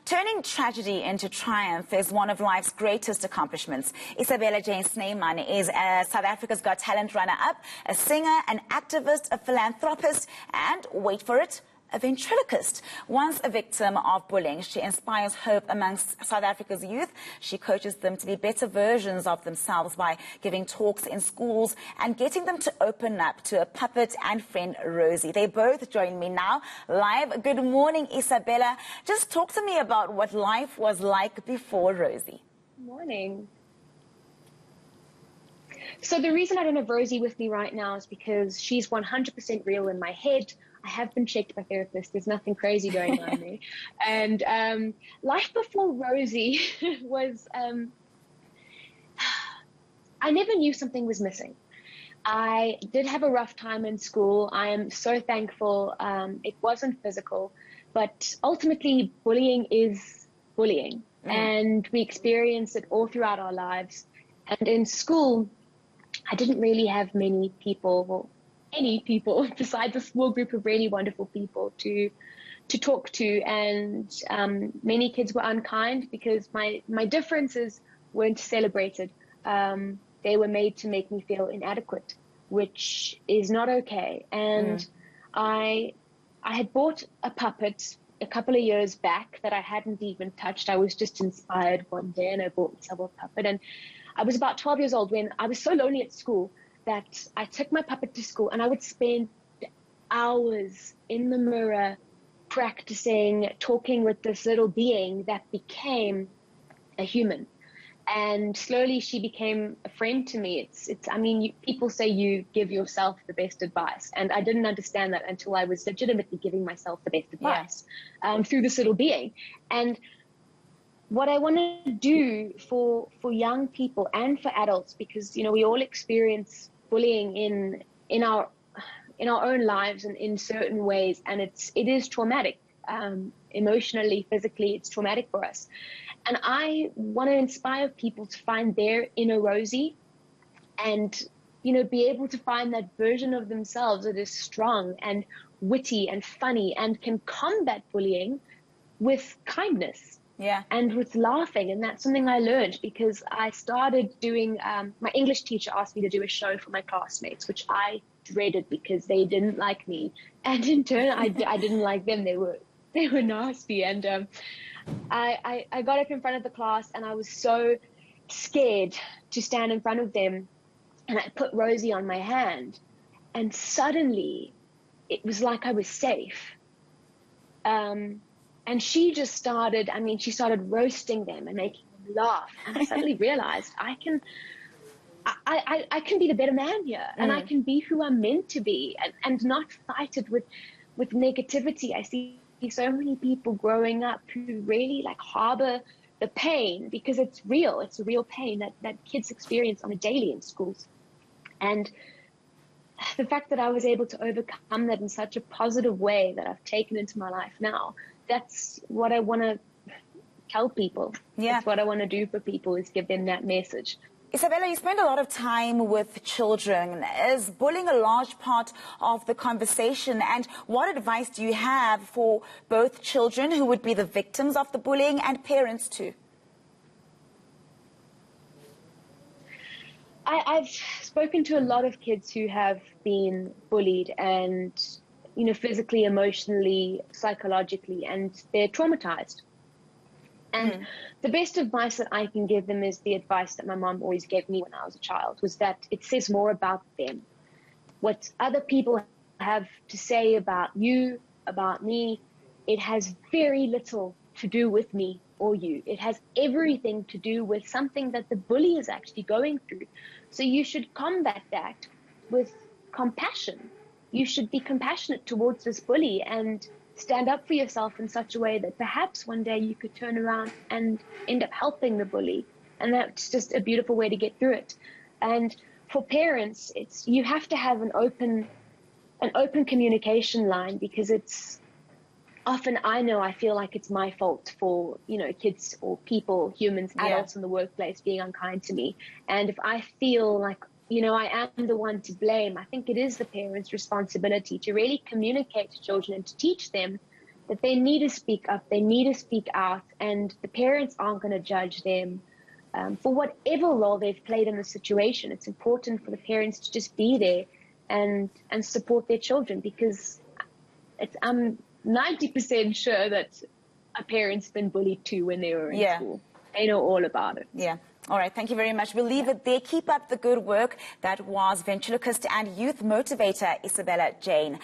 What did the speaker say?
Turning tragedy into triumph is one of life's greatest accomplishments. Isabella Jane Snyman is South Africa's Got Talent runner-up, a singer, an activist, a philanthropist, and, wait for it, a ventriloquist. Once a victim of bullying, she inspires hope amongst South Africa's youth. She coaches them to be better versions of themselves by giving talks in schools and getting them to open up to a puppet and friend, Rosie. They both join me now live. Good morning, Isabella. Just talk to me about what life was like before Rosie. Good morning. So the reason I don't have Rosie with me right now is because she's 100% real in my head. I have been checked by therapists. There's nothing crazy going on there. And life before Rosie was, I never knew something was missing. I did have a rough time in school. I am so thankful it wasn't physical, but ultimately bullying is bullying. And we experience it all throughout our lives. And in school, I didn't really have many people, well, any people besides a small group of really wonderful people to talk to, and many kids were unkind because my differences weren't celebrated. They were made to make me feel inadequate, which is not okay. And I had bought a puppet a couple of years back that I hadn't even touched. I was just inspired one day and I bought myself a puppet. And I was about 12 years old when I was so lonely at school that I took my puppet to school, and I would spend hours in the mirror practicing talking with this little being that became a human. And slowly she became a friend to me. People say you give yourself the best advice. And I didn't understand that until I was legitimately giving myself the best advice through this little being. And what I want to do for young people and for adults, because, you know, we all experience bullying in our own lives and in certain ways, and it is traumatic, emotionally, physically, it's traumatic for us. And I want to inspire people to find their inner Rosie and, you know, be able to find that version of themselves that is strong and witty and funny and can combat bullying with kindness. Yeah. And with laughing. And that's something I learned because I started doing, my English teacher asked me to do a show for my classmates, which I dreaded because they didn't like me. And in turn, I didn't like them. They were nasty. And I got up in front of the class and I was so scared to stand in front of them. And I put Rosie on my hand. And suddenly, it was like I was safe. And she just started, she started roasting them and making them laugh. And I suddenly realized I can be the better man here, and I can be who I'm meant to be and not fight it with negativity. I see so many people growing up who really harbor the pain because it's real. It's a real pain that kids experience on a daily in schools. And the fact that I was able to overcome that in such a positive way that I've taken into my life now, that's what I want to tell people. Yeah. That's what I want to do for people, is give them that message. Isabella, you spend a lot of time with children. Is bullying a large part of the conversation? And what advice do you have for both children who would be the victims of the bullying and parents too? I've spoken to a lot of kids who have been bullied and, you know, physically, emotionally, psychologically, and they're traumatized. And the best advice that I can give them is the advice that my mom always gave me when I was a child, was that it says more about them. What other people have to say about you, about me, it has very little to do with me or you. It has everything to do with something that the bully is actually going through. So you should combat that with compassion. You should be compassionate towards this bully and stand up for yourself in such a way that perhaps one day you could turn around and end up helping the bully. And that's just a beautiful way to get through it. And for parents, you have to have an open communication line, because it's often, I feel like it's my fault for, you know, kids or people, humans, adults in the workplace being unkind to me. And if I feel like, you know, I am the one to blame, I think it is the parents' responsibility to really communicate to children and to teach them that they need to speak up, they need to speak out, and the parents aren't going to judge them for whatever role they've played in the situation. It's important for the parents to just be there and support their children, because I'm 90% sure that a parent's been bullied too when they were in school. They know all about it. Yeah. All right, thank you very much. We'll leave it there. Keep up the good work. That was ventriloquist and youth motivator Isabella Jane